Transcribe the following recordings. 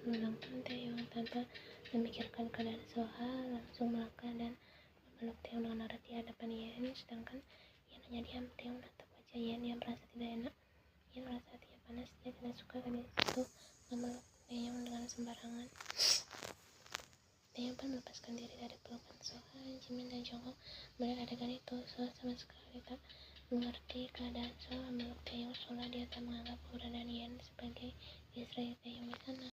menenangkan Taeyong tanpa memikirkan keadaan Soha, langsung melangkah dan memeluk Taeyong dengan erat di hadapan Yen. Sedangkan Yen hanya diam. Taeyong menatap wajah Yen yang merasa tidak enak. Yen merasa hatinya panas. Dia tidak suka gadis itu memeluk Taeyong dengan sembarangan. Taeyong pun melepaskan diri dari pelukan Soha. Jimin dan Jongkook melihat adegan itu. Soha sama sekali tak mengerti keadaan Soha memeluk Taeyong, seolah dia tak menganggap keberadaan Yen sebagai istri Taeyong di sana.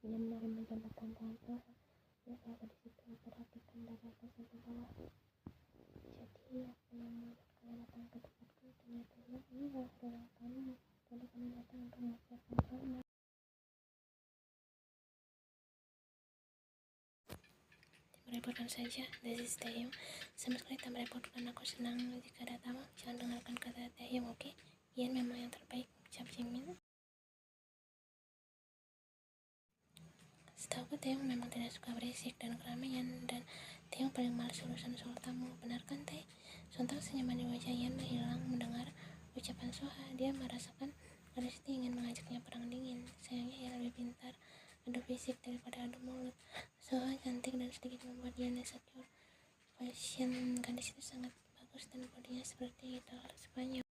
Dia menerima jabatan tangan Soha. Dia selalu di situ memperhatikan dari atas sampai bawah. Jadi apa yang membuat kalian datang ke tempatku? Tanya Taeyong. Ini adalah hari ulang tahunmu. Jadi kami datang untuk mengucapkan selamat. Merepotkan saja, desis Taeyong. Sama sekali tak merepotkan, aku senang jika ada tamu. Jangan dengarkan kata Taeyong, oke? Yen memang yang terbaik, ucap Jimin. Setahu Taeyong memang tidak suka berisik dan keramaian, dan Taeyong paling malas urusan soal tamu. Benar kan, Tae? Sontak senyuman di wajah Yen hilang mendengar ucapan Soha. Dia merasakan gadis itu ingin mengajaknya perang dingin. Sayangnya ia lebih pintar adu fisik daripada adu mulut. Soha cantik dan sedikit membuat Yen insecure. Fashion gadis itu sangat bagus dan bodinya seperti idol Spanyol.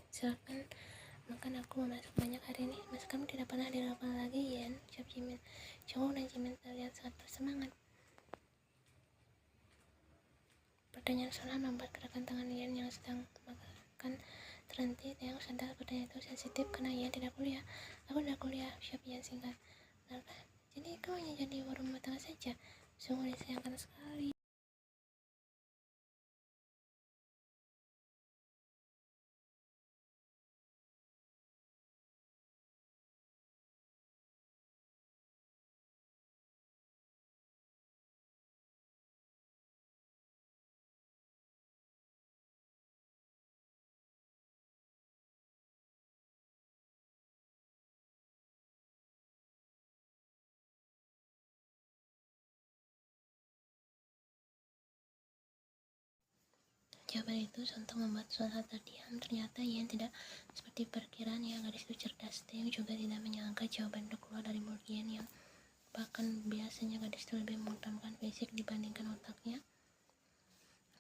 Silakan makan, aku memasak banyak hari ini. Mas kamu tidak pernah dilakukan lagi, Yen, ucap Jimin. Jongkook dan Jimin terlihat sangat bersemangat. Pertanyaan Soha membuat gerakan tangan Yen yang sedang makan terhenti. Taeyong sadar pertanyaan itu sensitif karena Yen tidak kuliah. Aku tidak kuliah, ucap Yen singkat. Benarkah? Jadi kau hanya jadi ibu rumah tangga saja? Sungguh disayangkan sekali. Jawaban itu sontak membuat Soha terdiam. Ternyata Yen tidak seperti perkiraannya. Gadis itu cerdas. Taeyong juga tidak menyangka jawaban itu keluar dari mulut Yen yang bahkan biasanya gadis itu lebih mengutamakan fisik dibandingkan otaknya.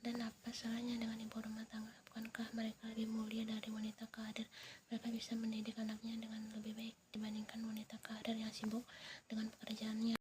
Dan apa salahnya dengan ibu rumah tangga? Bukankah mereka lebih mulia dari wanita karir? Mereka bisa mendidik anaknya dengan lebih baik dibandingkan wanita karir yang sibuk dengan pekerjaannya.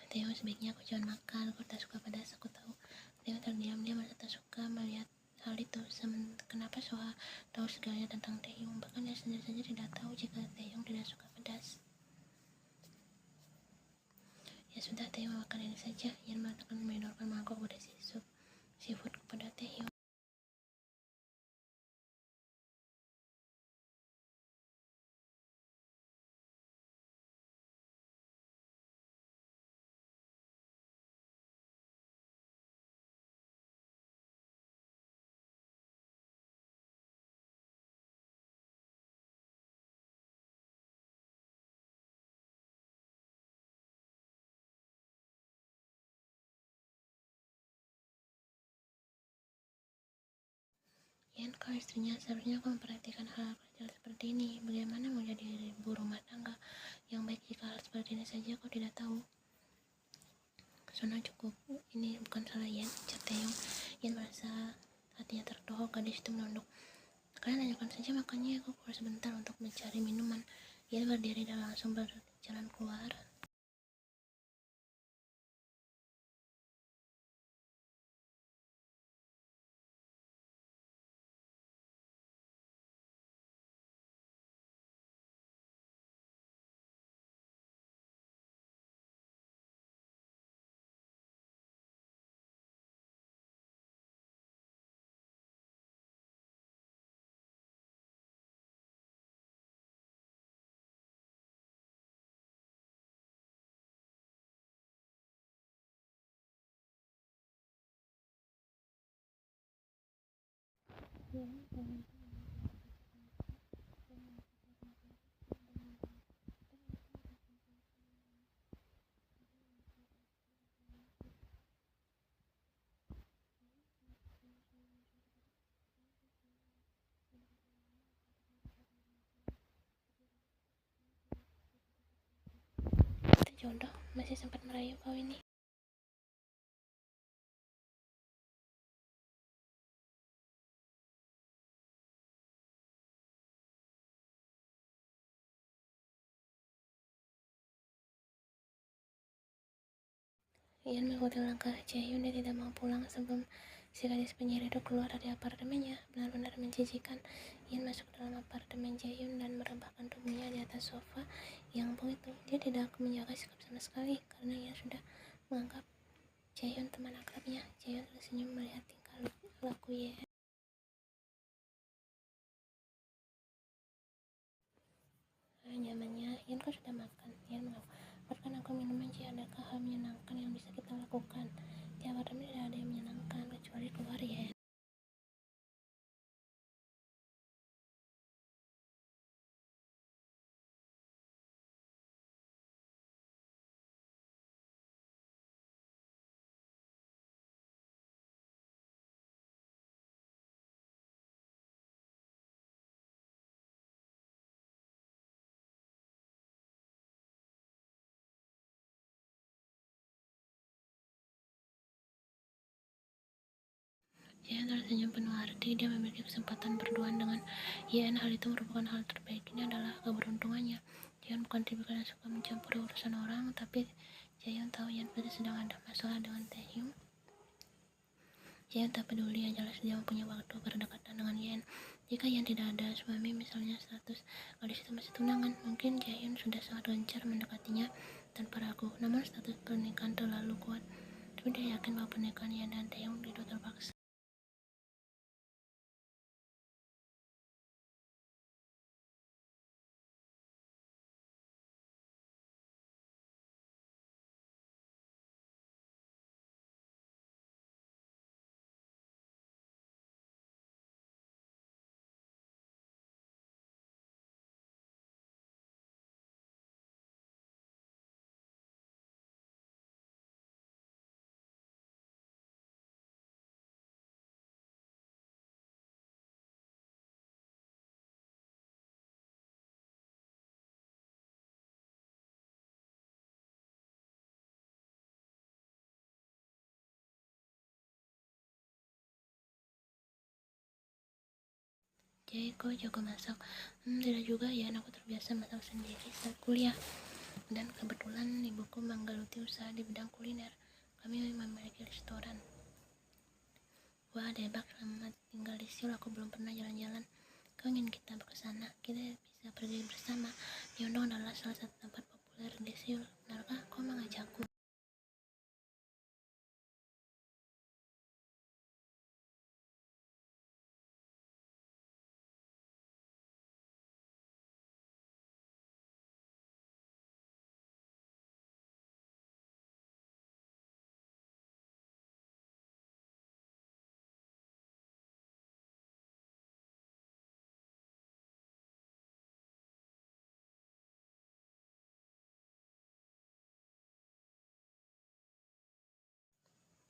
Taeyong, sebaiknya aku jangan makan. Aku tak suka pedas, aku tahu. Taeyong terdiam. Dia merasa tak suka melihat hal itu. Kenapa Soha tahu segalanya tentang Taeyong? Bahkan dia sendiri saja tidak tahu jika Taeyong tidak suka pedas. Ya sudah, Taeyong makan ini saja. Yen mengatakan menyodorkan mangkok berisi sup seafood kepada Taeyong. Ian, kalau istrinya seharusnya aku memperhatikan hal kecil seperti ini. Bagaimana mau jadi ibu rumah tangga yang baik jika hal seperti ini saja kau tidak tahu? Sudah cukup, ini bukan salah Ian, ucap Taeyong. Ian merasa hatinya tertohok, gadis itu menunduk. Kalian lanjutkan saja makannya, aku keluar sebentar untuk mencari minuman. Ian berdiri dan langsung berjalan keluar. Kita jodoh, masih sempat merayu kau ini. Ian mengikuti langkah Jaehyun dan tidak mau pulang sebelum si gadis penyihir itu keluar dari apartemennya. Benar-benar menjijikan. Ian masuk dalam apartemen Jaehyun dan merebahkan tubuhnya di atas sofa yang empuk itu. Dia tidak menjaga sikap sama sekali karena ia sudah menganggap Jaehyun teman akrabnya. Jaehyun tersenyum melihat tingkah laku Ian. Nyamannya, Ian kau sudah makan? Ian mengaku, buatkan aku minum aja, adakah hal menyenangkan yang bisa kita lakukan? Di apartemen tidak ada yang menyenangkan kecuali keluar Ian. Jaehyun tersenyum penuh arti. Dia memiliki kesempatan berduaan dengan Ian. Hal itu merupakan hal terbaik. Ini adalah keberuntungannya. Jaehyun bukan tipikal yang suka mencampuri urusan orang, tapi Jaehyun tahu Ian pasti sedang ada masalah dengan Taehyung. Ian tak peduli, yang jelas dia mempunyai waktu berdekatan dengan Ian. Jika Ian tidak ada suami, misalnya status gadis itu masih tunangan, mungkin Jaehyun sudah sangat gencar mendekatinya tanpa ragu. Namun status pernikahan terlalu kuat, tapi dia yakin bahwa pernikahan Ian dan Taehyung itu terpaksa. Jadi kau jago masak? Tidak juga ya, aku terbiasa masak sendiri saat kuliah. Dan kebetulan ibuku menggeluti usaha di bidang kuliner. Kami memiliki restoran. Wah, debak, selamat tinggal di Seoul. Aku belum pernah jalan-jalan. Kau ingin kita kesana? Kita bisa pergi bersama. Myeongdong adalah salah satu tempat populer di Seoul. Benarkah kau mengajakku?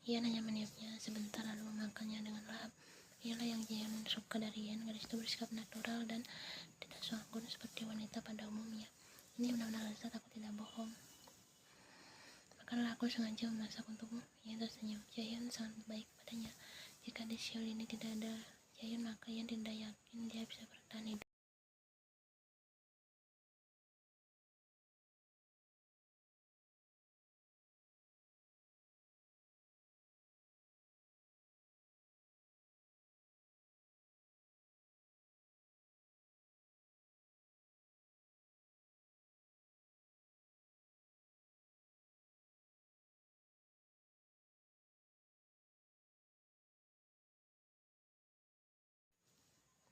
Ia hanya meniupnya sebentar lalu memakannya dengan lahap. Inilah yang Jaehyun suka dari Yen, gadis itu bersikap natural dan tidak seanggun seperti wanita pada umumnya. Ini benar-benar lezat, aku tidak bohong. Makanlah, aku sengaja memasak untukmu. Yen tersenyum. Jaehyun sangat baik padanya. Jika di Seoul ini tidak ada Jaehyun, maka Yen tidak yakin dia bisa bertahan hidup.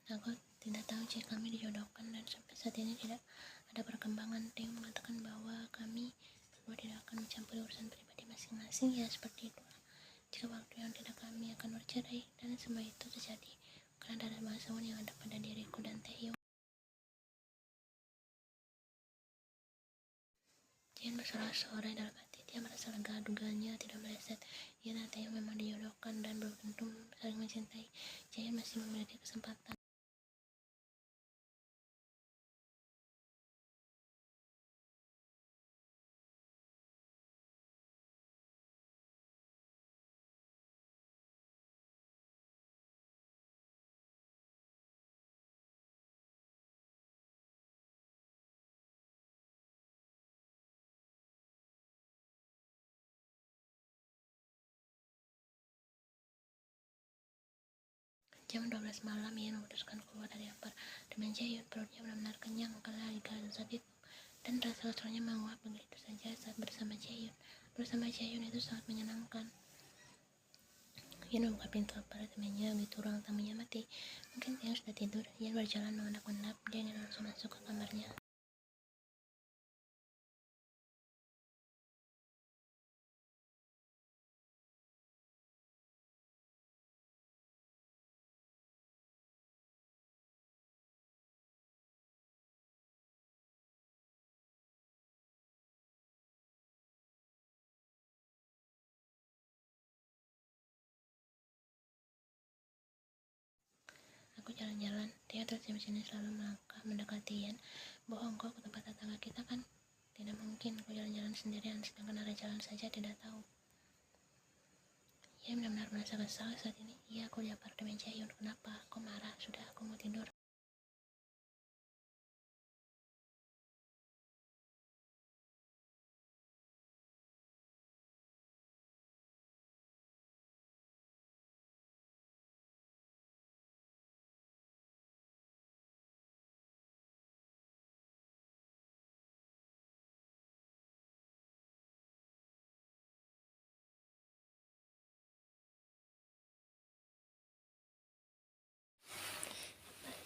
Aku tidak tahu jika kami dijodohkan dan sampai saat ini tidak ada perkembangan. Taehyung mengatakan bahwa kami berdua tidak akan mencampuri urusan pribadi masing-masing. Ya seperti itu. Jika waktu yang tidak, kami akan bercerai dan semua itu terjadi karena ada bangsawan yang ada pada diriku dan Taehyung. Jian bersorak-sorai dalam hati. Dia merasa lega, dugaannya tidak meleset. Ia dan Taehyung memang dijodohkan dan beruntung saling mencintai. Jian masih memiliki kesempatan. Jam 12 malam, ia memutuskan keluar dari apartemen Jaehyun. Perutnya benar-benar kenyang karena lezat itu, dan rasa keselnya menguap begitu saja saat bersama Jaehyun. Bersama Jaehyun itu sangat menyenangkan. Ian membuka pintu apartemennya begitu ruang tamunya mati. Mungkin Taehyung sudah tidur. Ian berjalan mengendap-endap. Dia ingin langsung masuk ke kamarnya. Aku jalan-jalan. Taehyung tersenyum sini selalu melangkah mendekati Ian. Bohong, kau ke tempat tetangga kita kan? Tidak mungkin, aku jalan-jalan sendirian, sedangkan arah jalan saja tidak tahu. Ia benar-benar merasa kesal saat ini. Iya, aku di apartemen Jaehyun. Kenapa? Kau marah? Sudah, aku mau tidur.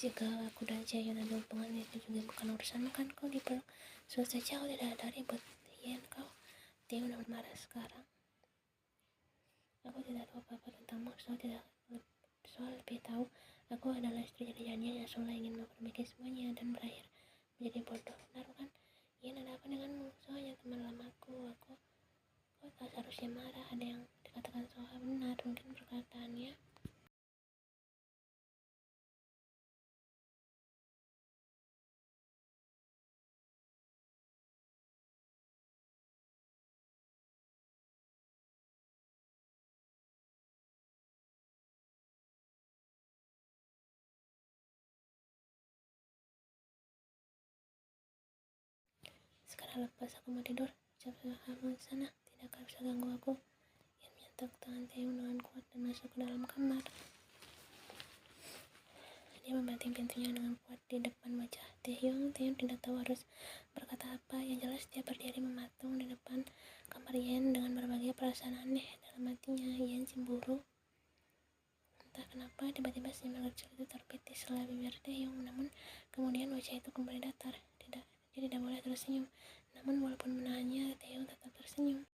Jika aku dan Jaehyun ada hubungan, itu juga bukan urusan kan kau dipeluk. Selesai jauh, tidak ada ribut. Ian, kau. Dia benar marah sekarang. Aku tidak tahu apa-apa tentangmu. Soal lebih tahu, aku adalah istri jadinya yang Sola ingin memperbaiki semuanya dan berakhir menjadi bodoh. Benar kan? Ian, ada apa denganmu? Soalnya teman lamaku. Kau tak seharusnya marah. Ada yang dikatakan Soha benar. Mungkin perkataannya sekarang lepas, aku mau tidur. Ucap kamu sana, tidak akan bisa ganggu aku. Ian menyentuh tangan Taehyung dengan kuat dan masuk ke dalam kamar. Dia membanting pintunya dengan kuat di depan wajah Taehyung. Taehyung tidak tahu harus berkata apa. Yang jelas dia berdiri mematung di depan kamar Ian dengan berbagai perasaan aneh dalam hatinya. Ian cemburu. Entah kenapa tiba-tiba senyuman kecil itu terpitis setelah bibir Taehyung. Namun kemudian wajah itu kembali datar. Dia tidak boleh tersenyum. Namun walaupun menahannya, Taehyung tetap tersenyum.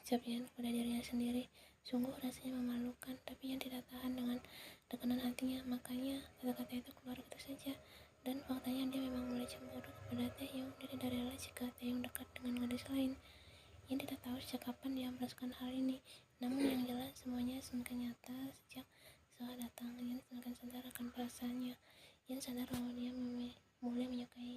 ucap Yan kepada dirinya sendiri. Sungguh rasanya memalukan, tapi Yan tidak tahan dengan tekanan hatinya, makanya kata-kata itu keluar gitu saja. Dan faktanya dia memang mulai cemburu kepada Taehyung. Dia tidak rela jika Taehyung dekat dengan gadis lain. Yan tidak tahu sejak kapan dia merasakan hal ini, namun yang jelas semuanya semakin nyata sejak Soha datang. Yan semakin sadar akan perasaannya. Yan sadar bahwa dia mulai menyukai